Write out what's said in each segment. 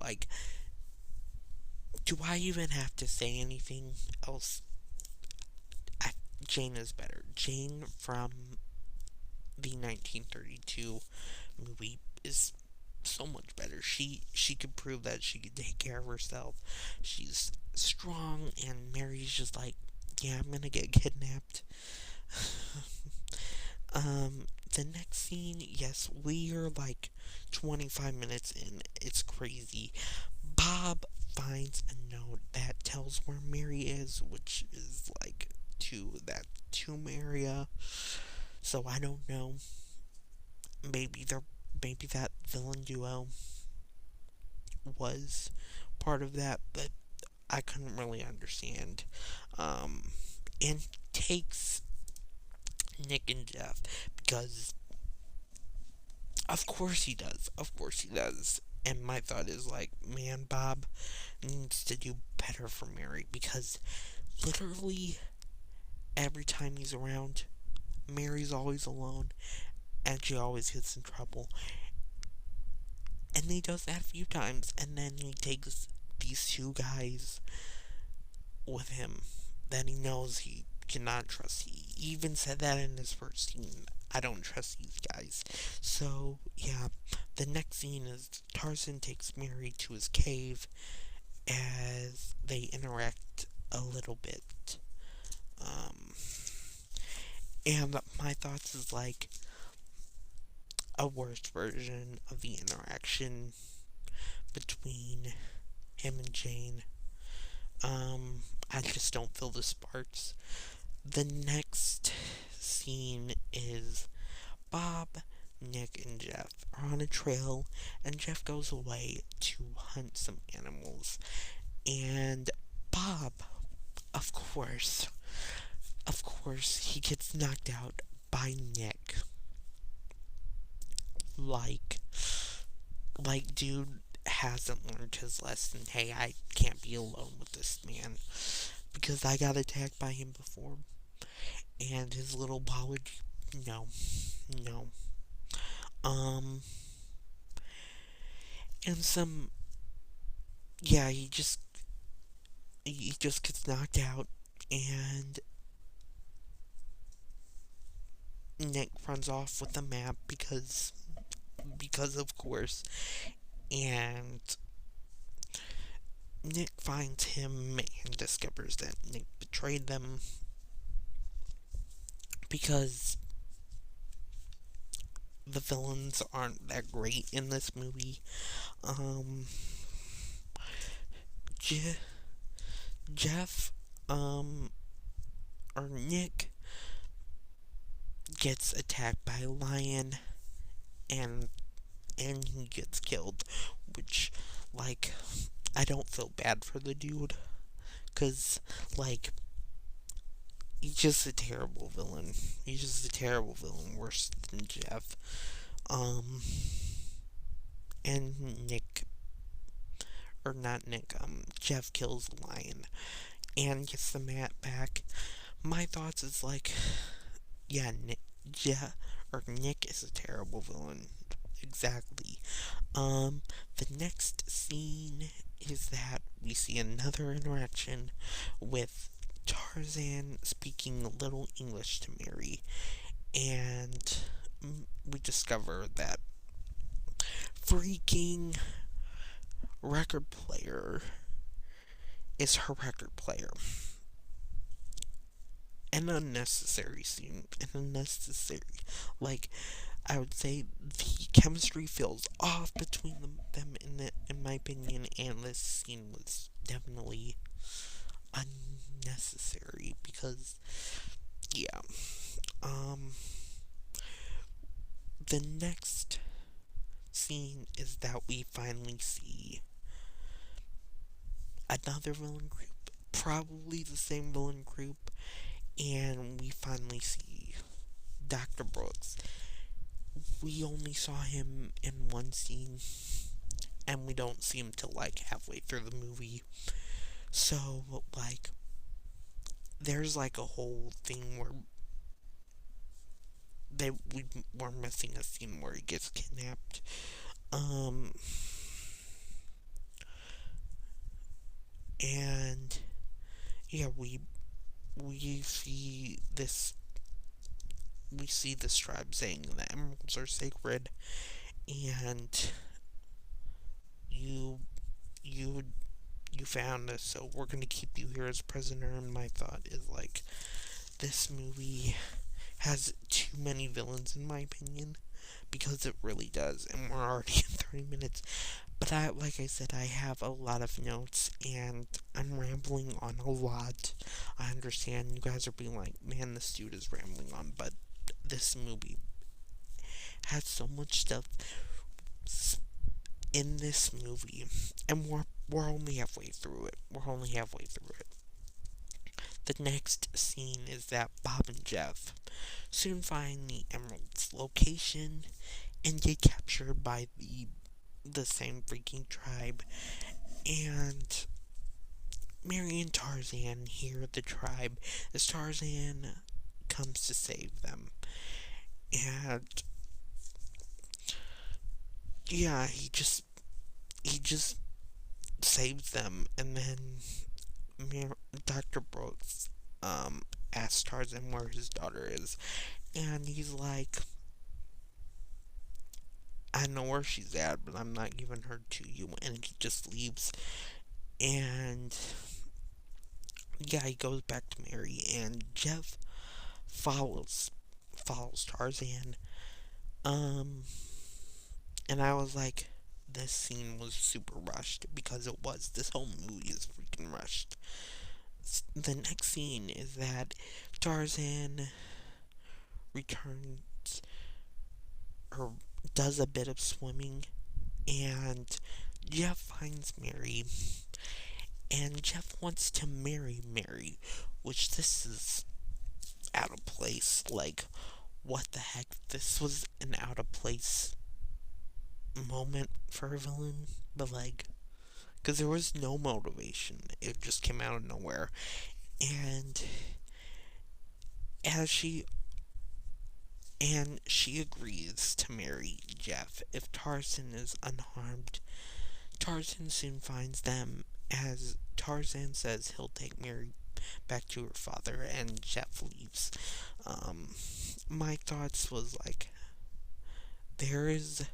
Like, do I even have to say anything else? I, Jane is better. Jane from the 1932 movie is so much better. She could prove that she could take care of herself. She's strong, and Mary's just like, yeah, I'm gonna get kidnapped. The next scene, yes, we are like 25 minutes in. It's crazy. Bob finds a note that tells where Mary is, which is like to that tomb area. So I don't know. Maybe they're maybe that villain duo was part of that, but I couldn't really understand. Um, and takes Nick and Jeff because of course he does. Of course he does. And my thought is like, man, Bob needs to do better for Mary because literally every time he's around, Mary's always alone and she always gets in trouble. And he does that a few times, and then he takes these two guys with him that he knows he cannot trust. He even said that in his first scene. I don't trust these guys. So, yeah, the next scene is Tarzan takes Mary to his cave as they interact a little bit. Um, and my thoughts is like a worse version of the interaction between him and Jane. I just don't feel the sparks. The next scene is Bob, Nick, and Jeff are on a trail, and Jeff goes away to hunt some animals. And Bob, of course, he gets knocked out by Nick. Like, dude hasn't learned his lesson. Hey, I can't be alone with this man because I got attacked by him before. And his little apology, no, no. Um, and some, yeah, he just gets knocked out, and Nick runs off with the map because of course, and Nick finds him and discovers that Nick betrayed them because the villains aren't that great in this movie. Um, Je- Jeff, or Nick gets attacked by a lion and he gets killed, which like I don't feel bad for the dude cuz like he's just a terrible villain. He's just a terrible villain, worse than Jeff. Um and Nick or not Nick, Jeff kills the lion and gets the mat back. My thoughts is like, yeah, Nick is a terrible villain. Exactly. The next scene is that we see another interaction with Tarzan speaking a little English to Mary, and we discover that freaking record player is her record player. An unnecessary scene. An unnecessary. Like, I would say the chemistry feels off between them in my opinion, and this scene was definitely unnecessary because, yeah. Um, the next scene is that we finally see another villain group, probably the same villain group, and we finally see Dr. Brooks. We only saw him in one scene, and we don't see him till like halfway through the movie. So, like, there's like a whole thing where we were missing a scene where he gets kidnapped. Um, yeah, we see this we see this tribe saying the emeralds are sacred, and you you you found us, so we're gonna keep you here as prisoner. And my thought is like, this movie has too many villains in my opinion, because it really does, and we're already at 30 minutes. But like I said, I have a lot of notes, and I'm rambling on a lot. I understand you guys are being like, man, this dude is rambling on, but this movie has so much stuff in this movie, and we're only halfway through it. We're only halfway through it. The next scene is that Bob and Jeff soon find the Emerald's location and get captured by the same freaking tribe. And Mary and Tarzan hear the tribe as Tarzan comes to save them. And yeah, he just saves them, and then Dr. Brooks asks Tarzan where his daughter is, and he's like, I know where she's at, but I'm not giving her to you, and he just leaves. And yeah, he goes back to Mary, and Jeff follows Tarzan. Um, and I was like, this scene was super rushed, because it was. This whole movie is freaking rushed. The next scene is that Tarzan returns or does a bit of swimming, and Jeff finds Mary, and Jeff wants to marry Mary, which this is out of place. Like, what the heck? This was an out of place moment for a villain, but like, because there was no motivation, it just came out of nowhere. And as she agrees to marry Jeff if Tarzan is unharmed. Tarzan soon finds them, as Tarzan says he'll take Mary back to her father, and Jeff leaves. Um, my thoughts was like, there is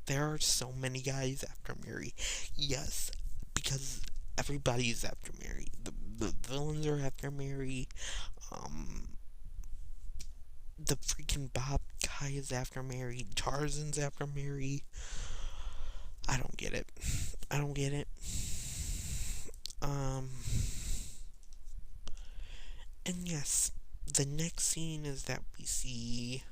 there are so many guys after Mary. Yes, because everybody's after Mary. The villains are after Mary. Um, the freaking Bob guy is after Mary. Tarzan's after Mary. I don't get it. I don't get it. Um, and yes, the next scene is that we see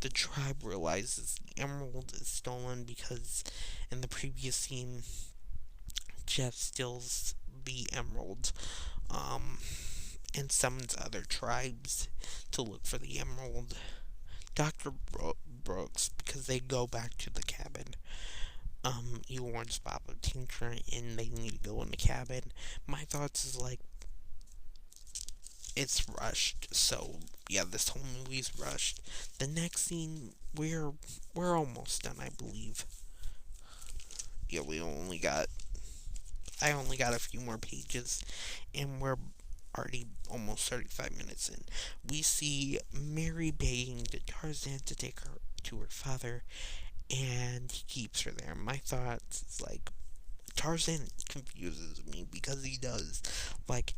the tribe realizes the emerald is stolen, because in the previous scene, Jeff steals the emerald, um, and summons other tribes to look for the emerald. Dr. Brooks, because they go back to the cabin, he warns Bob of danger, and they need to go in the cabin. My thoughts is like, it's rushed. So yeah, this whole movie's rushed. The next scene, we're almost done, I believe. Yeah, I only got a few more pages, and we're already almost 35 minutes in. We see Mary begging to Tarzan to take her to her father, and he keeps her there. My thoughts is like, Tarzan confuses me, because he does. Like,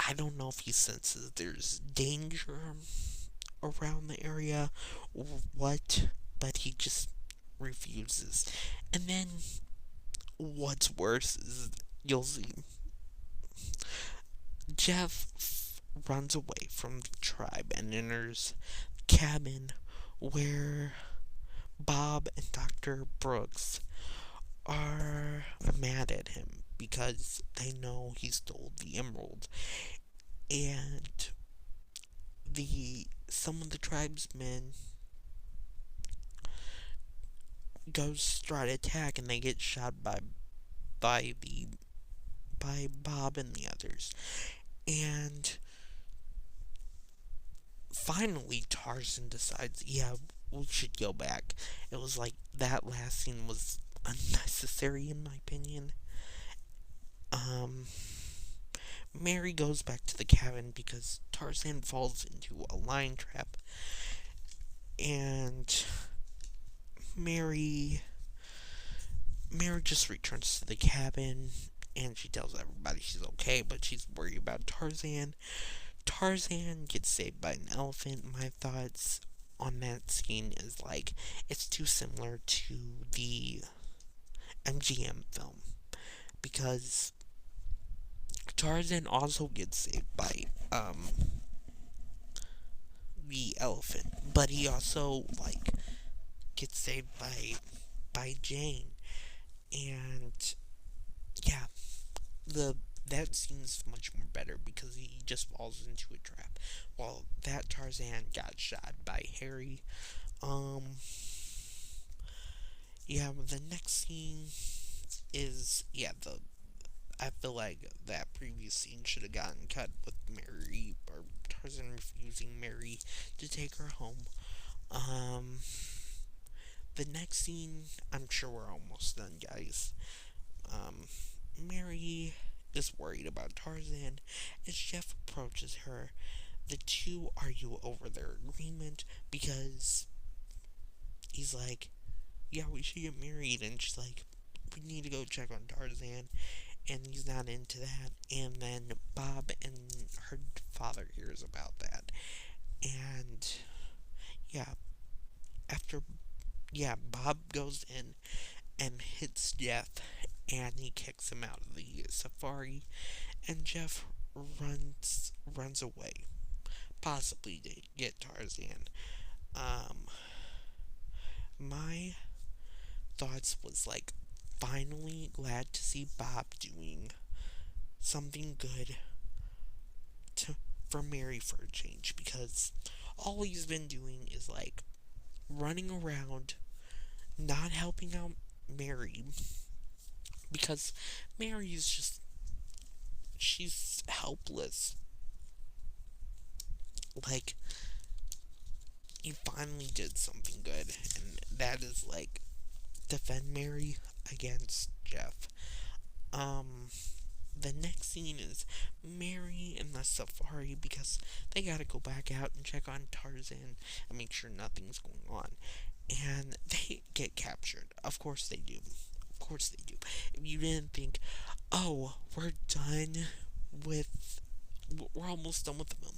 I don't know if he senses there's danger around the area or what, but he just refuses. And then what's worse is, you'll see, Jeff runs away from the tribe and enters the cabin where Bob and Dr. Brooks are mad at him because they know he stole the emerald. And some of the tribesmen go try to attack, and they get shot by the by Bob and the others. And finally Tarzan decides, yeah, we should go back. It was like, that last scene was unnecessary in my opinion. Um, Mary goes back to the cabin because Tarzan falls into a lion trap, and Mary Mary just returns to the cabin and she tells everybody she's okay, but she's worried about Tarzan. Tarzan gets saved by an elephant. My thoughts on that scene is like it's too similar to the MGM film because Tarzan also gets saved by the elephant, but he also like gets saved by Jane, and yeah, the that scene's much more better because he just falls into a trap, while that Tarzan got shot by Harry. Um, yeah, the next scene is the I feel like that previous scene should have gotten cut with Mary or Tarzan refusing Mary to take her home. Um, the next scene, I'm sure we're almost done, guys. Um, Mary is worried about Tarzan as Jeff approaches her. The two argue over their agreement because he's like, "Yeah, we should get married," and she's like, "We need to go check on Tarzan," and he's not into that. And then Bob and her father hears about that, and yeah, after Bob goes in and hits Jeff, and he kicks him out of the safari, and Jeff runs away, possibly to get Tarzan. Um, my thoughts was like, finally glad to see Bob doing something good to for Mary for a change because all he's been doing is like running around, not helping out Mary because Mary is just she's helpless. Like he finally did something good, and that is like defend Mary against Jeff. Um, the next scene is Mary in the safari because they gotta go back out and check on Tarzan and make sure nothing's going on. And they get captured. Of course they do. Of course they do. If you didn't think, oh, we're almost done with the film.